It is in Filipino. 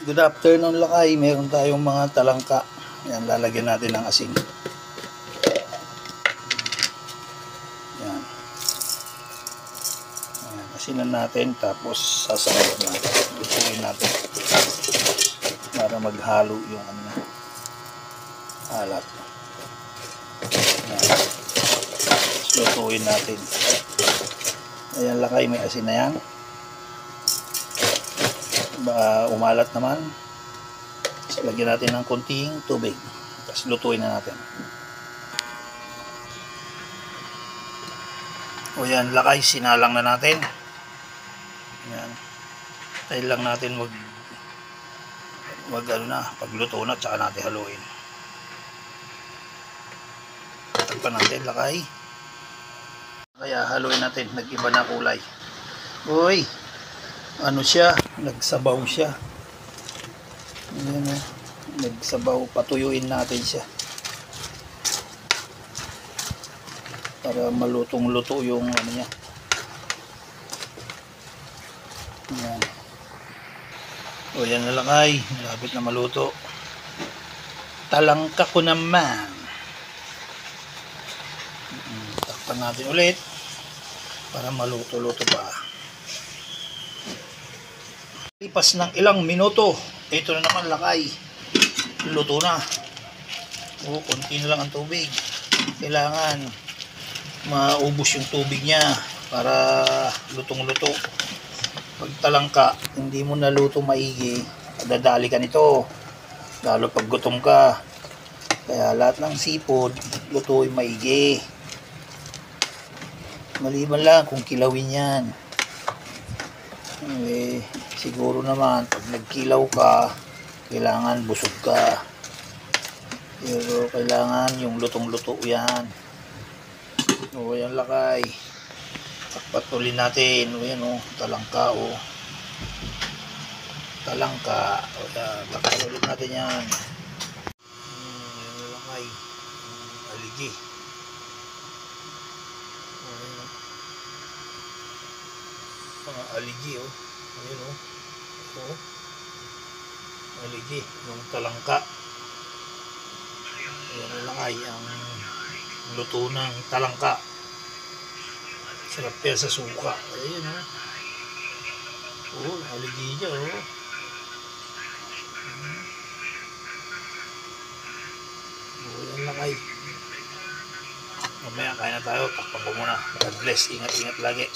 Good afternoon lakay, meron tayong mga talangka. Yan, lalagyan natin ng asin. Yan. Yan, asinan natin tapos sasabawan natin. Lutuin natin para maghalo yung alat. Yan. Tapos lutuin natin. Ayan lakay, may asin na yan. Baka umalat naman. Tapos lagyan natin ng konting tubig. Tapos lutuin na natin. O yan lakay, sinalang na natin. Yan. Tayo lang natin pagluto na tsaka natin haluin. Takpan natin lakay. Kaya haluin natin, nag-iba na kulay. Uy! Ano siya, nagsabaw siya. Ayan, nagsabaw, patuyuin natin siya para malutong-luto yung niya. Ayan. O yan na lakay, malapit na maluto. Talangka ko naman. Takpan natin ulit para maluto-luto pa. Lipas ng ilang minuto, ito na naman lakay, luto na. Konti na lang ang tubig. Kailangan maubos yung tubig niya para lutong-luto. Pag talangka, hindi mo naluto maigi, dadali ka nito, lalo pag gutom ka. Kaya lahat ng seafood, lutuin maigi. Maliban lang kung kilawin yan. Siguro naman pag nagkilaw ka, kailangan busog ka. Pero kailangan yung lutong-luto yan. O yan lakay. Pagpatulin natin. O yan talangka o. Talangka. O yan, pagpatulin natin yan. Yan lakay. Aligi. Mga aligi Ayan aligi, yung talangka. Ayan lang ay ang luto ng talangka. Sarap yan sa suka. Ayan aligi niya Ayan lang ay. Mamaya kain na tayo, takpan ko muna. God bless, ingat-ingat lagi.